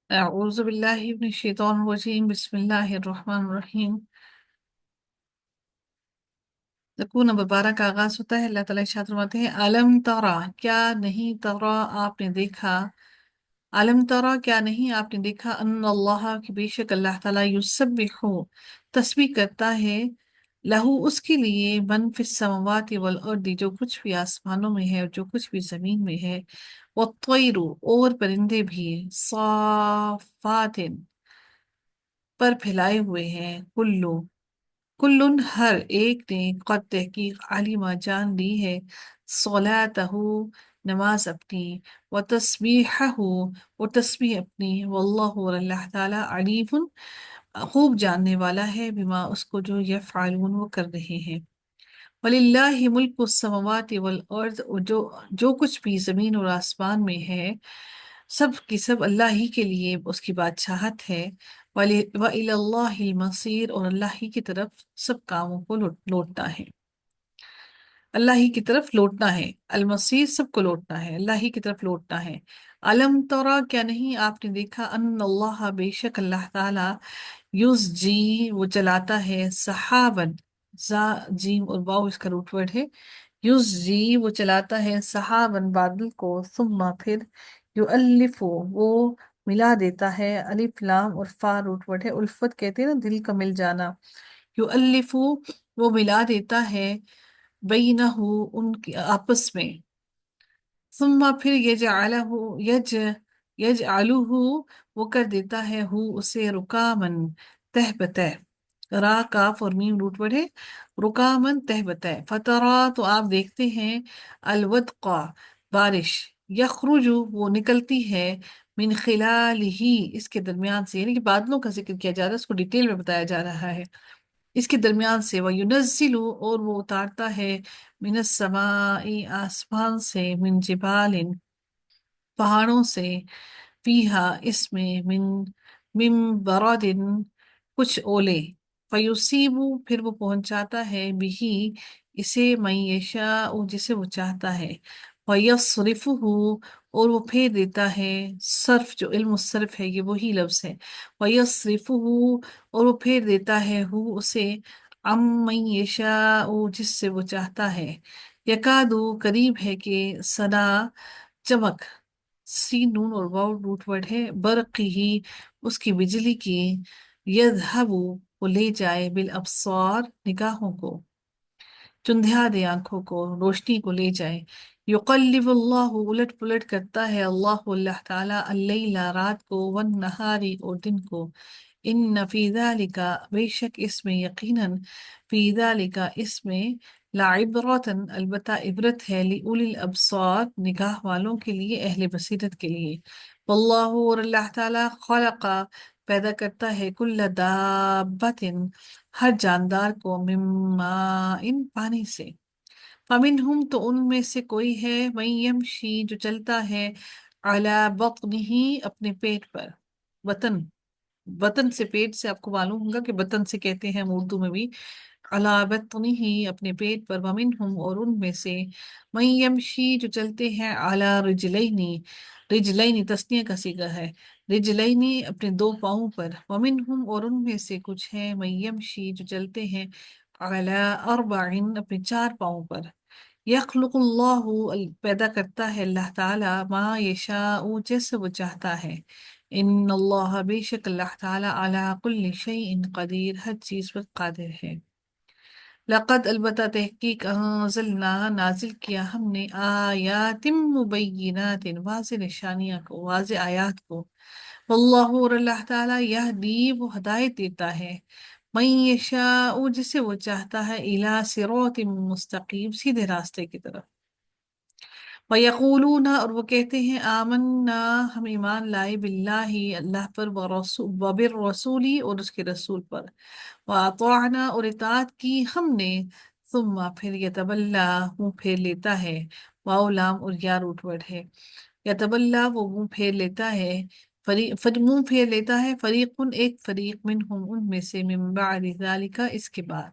اعوذ باللہ من الشیطان الرجیم، بسم اللہ الرحمن الرحیم۔ رکوع نمبر 12 کا آغاز ہوتا ہے۔ اللہ تعالیٰ ارشاد فرماتے ہیں، علم ترا، کیا نہیں، ترا آپ نے دیکھا، علم ترا کیا نہیں آپ نے دیکھا، ان اللہ کی بے شک اللہ تعالیٰ یسبح تسبیح کرتا ہے، لہو اس کے لیے، من فی السماوات والارض جو کچھ بھی آسمانوں میں ہے اور جو کچھ بھی زمین میں ہے، والطیر اور پرندے بھی، صافات پر پھیلائے ہوئے ہیں، کلن ہر ایک نے قد تحقیق علما جان لی ہے، صلاتہ نماز اپنی، و تسبیحہ و تسبیح اپنی، واللہ اور اللہ تعالی علیم خوب جاننے والا ہے، بما اس کو جو یفعلون وہ کر رہے ہیں۔ وَلِلَّهِ مُلْكُ السَّمَاوَاتِ وَالْأَرْضِ اور جو کچھ بھی زمین اور آسمان میں ہے، سب کی سب اللہ ہی کے لیے اس کی بادشاہت ہے۔ وَإِلَى اللَّهِ الْمَصِيرُ اور اللہ ہی کی طرف سب کاموں کو لوٹنا ہے، اللہ ہی کی طرف لوٹنا ہے، المصیر سب کو لوٹنا ہے، اللہ ہی کی طرف لوٹنا ہے۔ علم ترا کیا نہیں آپ نے دیکھا، ان اللہ بے شک اللہ تعالی یوز جی وہ چلاتا ہے، سحابن زا جیم اور واو اس کا روٹ ورڈ ہے، یوز جی وہ چلاتا ہے، سحابن بادل کو، ثم پھر یؤلف وہ ملا دیتا ہے، الف لام اور فا روٹ ورڈ ہے، الفت کہتے ہیں نا دل کا مل جانا، یؤلف وہ ملا دیتا ہے، بینہ ان کے آپس میں، ثم پھر یجعلہ وہ کر دیتا ہے اسے رکامن تہ بتہ، را کاف اور میم روٹ ورڈ ہے، رکامن تہ بتہ، فترا تو آپ دیکھتے ہیں، الودقا بارش، یخرج وہ نکلتی ہے، من خلالہ اس کے درمیان سے، یعنی کہ بادلوں کا ذکر کیا جا رہا ہے، اس کو ڈیٹیل میں بتایا جا رہا ہے، اس کے درمیان سے، وَيُنَزِّلُ اور وہ اتارتا ہے، من السماء آسمان سے، من جبال پہاڑوں سے، فیہا اس میں، من برد کچھ اولے، فیصیب پھر وہ پہنچاتا ہے، بہی اسے، من یشاء جسے وہ چاہتا ہے، ویصرفہ اور وہ پھیر دیتا ہے، صرف جو علم الصرف ہے یہ وہی لفظ ہے، ویصرفہ اور وہ پھیر دیتا ہے اسے، عمن یشاء جس سے وہ چاہتا ہے، یکادو قریب ہے کہ، سنا چمک، سین نون اور واو روٹ ورڈ ہے، برقی ہی اس کی بجلی کی، یذہب وہ لے جائے، بالابصار نگاہوں کو، چندھیا دے آنکھوں کو، روشنی کو لے جائے، یقلب اللہ الٹ پلٹ کرتا ہے اللہ تعالی، اللیل رات کو، والنہاری اور دن کو، ان فی ذالک بے شک اس میں، یقیناً، فی ذالک اس میں، لعبرۃ البتہ عبرت ہے، لأولی الابصار نگاہ والوں کے لیے، اہل بصیرت کے لیے، واللہ اور اللہ تعالی خلق پیدا کرتا ہے، کل دابۃ ہر جاندار کو، من ماء پانی سے، فمنہم تو ان میں سے کوئی ہے، من یمشی جو چلتا ہے، علی بطنہ اپنے پیٹ پر، بطن، بطن سے پیٹ سے آپ کو معلوم ہوگا کہ بطن سے کہتے ہیں ہم اردو میں بھی، علی بطنہ اپنے پیٹ پر، ومنہم اور ان میں سے، من یمشی جو چلتے ہیں، علی رجلین، رجلین تسنیہ کا صیغہ ہے، رجلین اپنے دو پاؤں پر، ومنہم اور ان میں سے کچھ ہیں، من یمشی جو چلتے ہیں، علی اربعین اپنے چار پاؤں پر، یخلق اللہ پیدا کرتا ہے اللہ تعالی، ما یشاء جیسے وہ چاہتا ہے، ان اللہ بے شک اللہ تعالی، علی کل شیء قدیر ہر چیز پر قادر ہے۔ لقد البتہ تحقیق، انزلنا نازل کیا ہم نے، آیات مبینات واضح نشانیاں کو، واضح آیات کو، واللہ اور اللہ تعالیٰ، یہدی وہ ہدایت دیتا ہے، من یشاء جسے وہ چاہتا ہے، الی صراط مستقیم سیدھے راستے کی طرف، وَيَقُولُونَ اور وہ کہتے ہیں، آمنا ہم ایمان لائے، باللہ اللہ پر، وبالرسول اور اس کے رسول پر، وَأَطَعْنَا اور اطاعت کی ہم نے، ثم پھر یتولا منہ پھیر لیتا ہے، واو لام اور یا روٹ ورڈ ہے، یتولا وہ منہ پھیر لیتا ہے، منہ پھیر لیتا ہے، فریقن ایک فریق، منہم ان میں سے، من بعد ذالک اس کے بعد،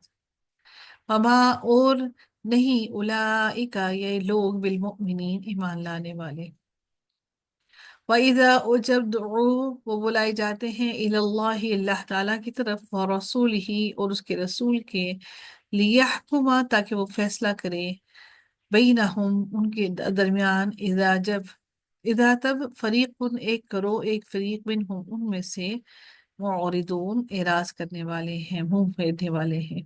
وما اور نہیں، اولئک یہ لوگ، بالمؤمنین ایمان لانے والے، وَإِذَا اور جب دعو وہ بلائے جاتے ہیں اللہ اللہ تعالیٰ کی طرف، وَرَسُولِهِ اور اس کے رسول کے، لِيَحْكُمَ تاکہ وہ فیصلہ کرے، بینہم ان کے درمیان، اذا تب فریق ایک کرو، ایک فریق منہم ان میں سے، معرضون اعراض کرنے والے ہیں، منہ پھیرنے والے ہیں،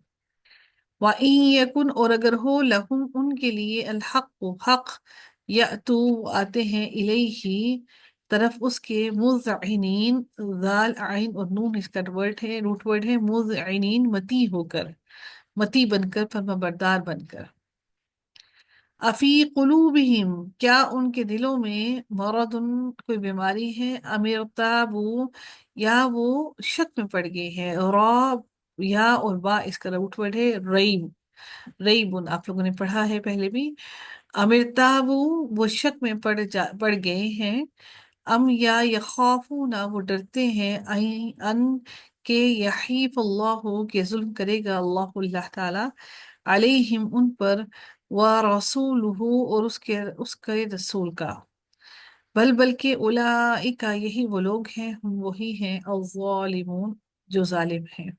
وَإِن یکن اور اگر ہو لہم ان کے لیے، الحق حق، یأتو آتے ہیں الیہ طرف اس کے، مذعنین، ذال عین اور نون اس کا روٹ ورڈ ہے، مذعنین متی ہو کر، متی بن کر، فرما بردار بن کر، افی قلوبہم کیا ان کے دلوں میں، مرض کوئی بیماری ہے، ام ارتابوا یا وہ شک میں پڑ گئے ہیں، راب یا اور با اس کا روٹ ورڈ ہے، ریبن آپ لوگوں نے پڑھا ہے پہلے بھی، ام ارتابوا وہ شک میں پڑ گئے ہیں، ام یا یخافون وہ ڈرتے ہیں، ان کہ یحیف اللہ کہ ظلم کرے گا اللہ تعالی، علیہم ان پر، ورسولہ اور اس کے رسول کا، بلکہ اولئک یہی وہ لوگ ہیں، ہم وہی ہیں، الظالمون جو ظالم ہیں۔